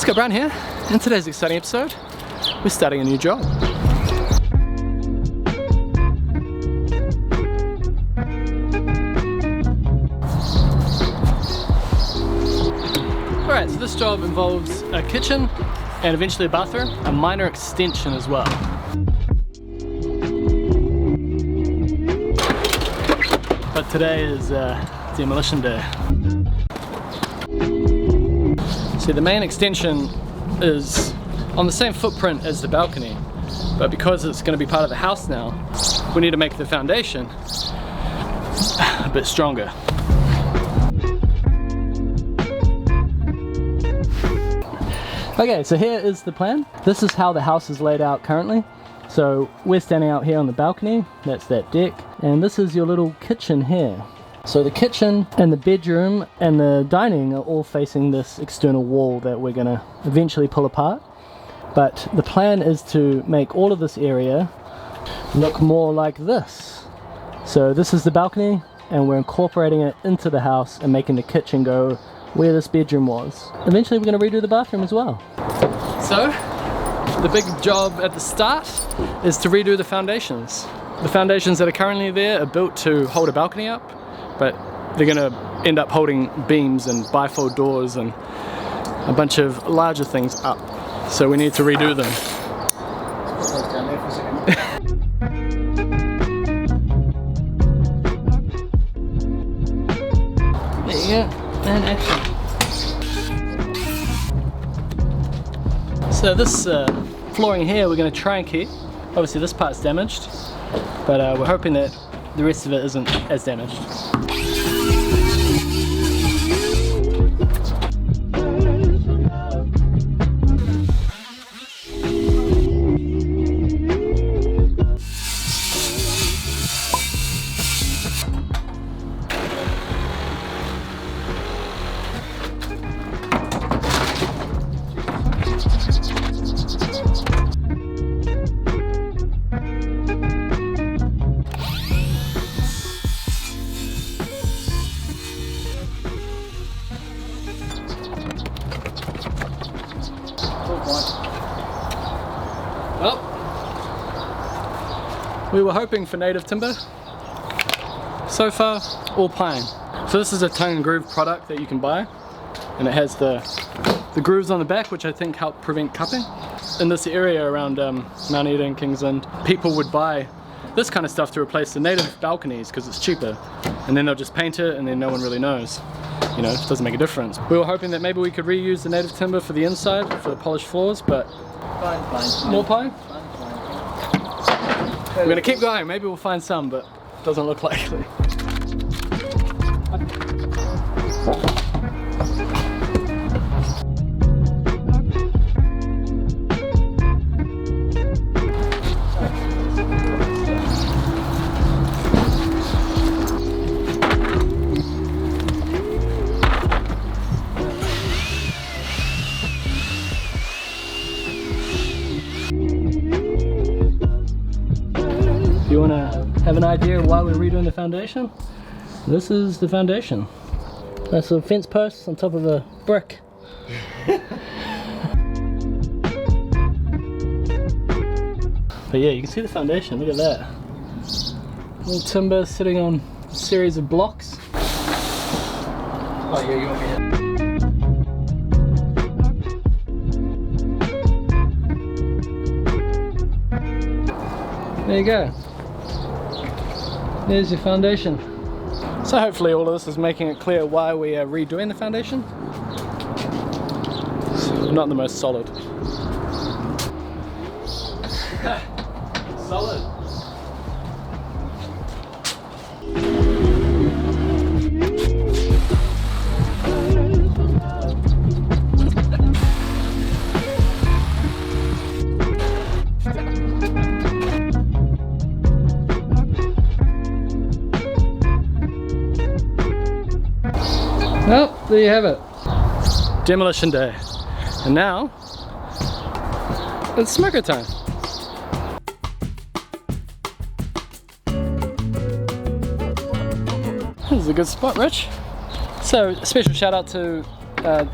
Scott Brown here. In today's exciting episode, we're starting a new job. Alright, so this job involves a kitchen and eventually a bathroom, a minor extension as well. But today is Demolition Day. See, the main extension is on the same footprint as the balcony, but because it's going to be part of the house now, we need to make the foundation a bit stronger. Okay, so here is the plan. This is how the house is laid out currently. So we're standing out here on the balcony, that's that deck, and this is your little kitchen here. So the kitchen and the bedroom and the dining are all facing this external wall that we're going to eventually pull apart. But the plan is to make all of this area look more like this. So this is the balcony and we're incorporating it into the house and making the kitchen go where this bedroom was. Eventually we're going to redo the bathroom as well. So the big job at the start is to redo the foundations. The foundations that are currently there are built to hold a balcony up, but they're going to end up holding beams and bifold doors and a bunch of larger things up. So we need to redo them. There you go, and action. So this flooring here we're going to try and keep. Obviously this part's damaged, but we're hoping that the rest of it isn't as damaged. Well, we were hoping for native timber. So far, all pine. So this is a tongue and groove product that you can buy, and it has the grooves on the back, which I think help prevent cupping. In this area around Mount Eden and Kingsland, people would buy this kind of stuff to replace the native balconies because it's cheaper, and then they'll just paint it and then no one really knows. You know, it doesn't make a difference. We were hoping that maybe we could reuse the native timber for the inside, for the polished floors, but Fine. more pine? We're gonna keep going, maybe we'll find some, but it doesn't look likely. You want to have an idea of why we're redoing the foundation? This is the foundation. That's some fence posts on top of a brick. But yeah, you can see the foundation, look at that. Little timber sitting on a series of blocks. Oh yeah, you want me to... There you go. There's your foundation. So hopefully all of this is making it clear why we are redoing the foundation. It's not the most solid. Solid. Well, there you have it. Demolition Day. And now, it's smoker time. This is a good spot, Rich. So, a special shout out to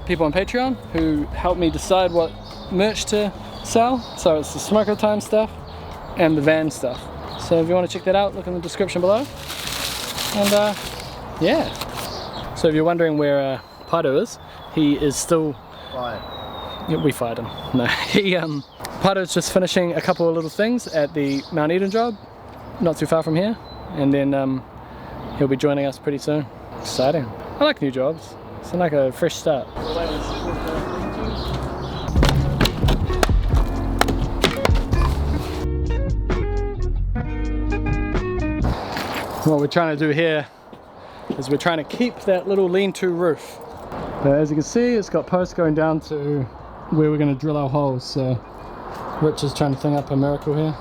people on Patreon who helped me decide what merch to sell. So it's the Smoker Time stuff and the van stuff. So if you want to check that out, look in the description below. And yeah. So if you're wondering where Pato is, he is still... Fired. Yeah, we fired him. No, Pato's just finishing a couple of little things at the Mount Eden job, not too far from here, and then he'll be joining us pretty soon. Exciting. I like new jobs. It's like a fresh start. What we're trying to do here is we're trying to keep that little lean-to roof. As you can see, it's got posts going down to where we're going to drill our holes. So Rich is trying to think up a miracle here.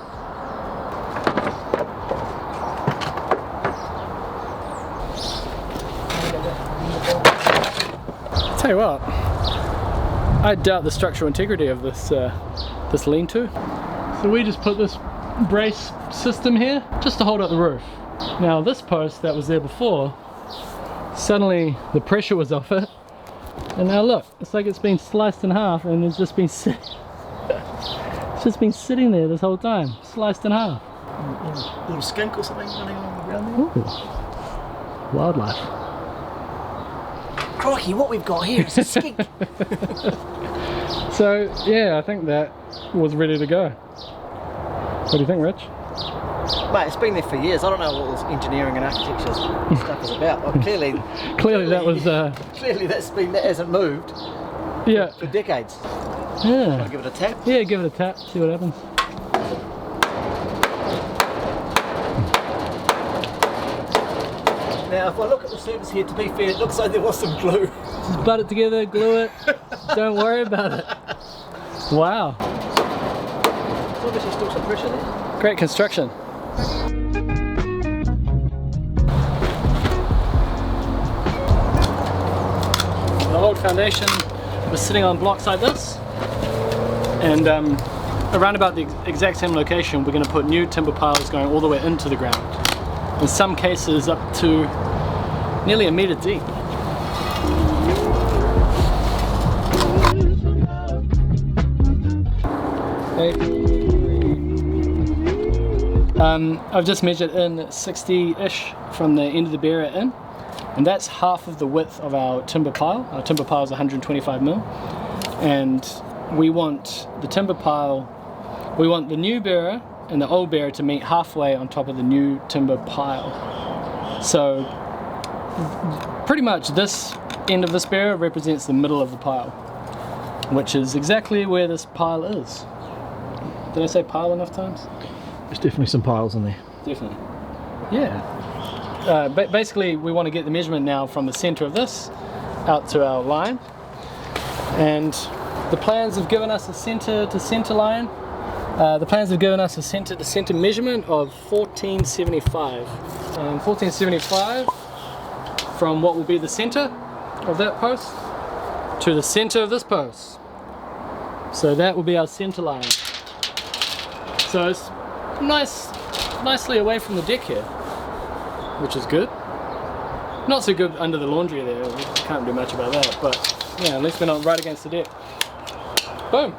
Tell you what, I doubt the structural integrity of this this lean-to. So we just put this brace system here just to hold up the roof. Now this post that was there before, suddenly the pressure was off it, and now look, it's like it's been sliced in half, and it's just been it's just been sitting there this whole time, sliced in half. A little skink or something running along the ground there. Ooh. Wildlife. Crikey, what we've got here is a skink. So yeah, I think that was ready to go. What do you think, Rich? Mate, it's been there for years. I don't know what this engineering and architecture stuff is about. Well, clearly that was clearly that hasn't moved. Yeah. For decades. Yeah. Want to give it a tap? Yeah, give it a tap. See what happens. Now, if I look at the surface here, to be fair, it looks like there was some glue. Just butt it together, glue it. Don't worry about it. Wow. There's obviously still some pressure there. Great construction. The old foundation was sitting on blocks like this, and around about the exact same location we're going to put new timber piles going all the way into the ground. In some cases up to nearly 1 meter deep. I've just measured in 60-ish from the end of the barrier in, and that's half of the width of our timber pile. Our timber pile is 125 mil, and we want the timber pile, we want the new barrier and the old barrier to meet halfway on top of the new timber pile. So pretty much this end of this barrier represents the middle of the pile, which is exactly where this pile is. Did I say pile enough times? There's definitely some piles in there. Definitely. Yeah. Basically, we want to get the measurement now from the center of this out to our line. And the plans have given us a center to center line. The plans have given us a center to center measurement of 1475. 1475 from what will be the center of that post to the center of this post. So that will be our center line. So it's nicely away from the deck here, which is good. Not so good under the laundry there, we can't do much about that, but yeah, at least we're not right against the deck. Boom!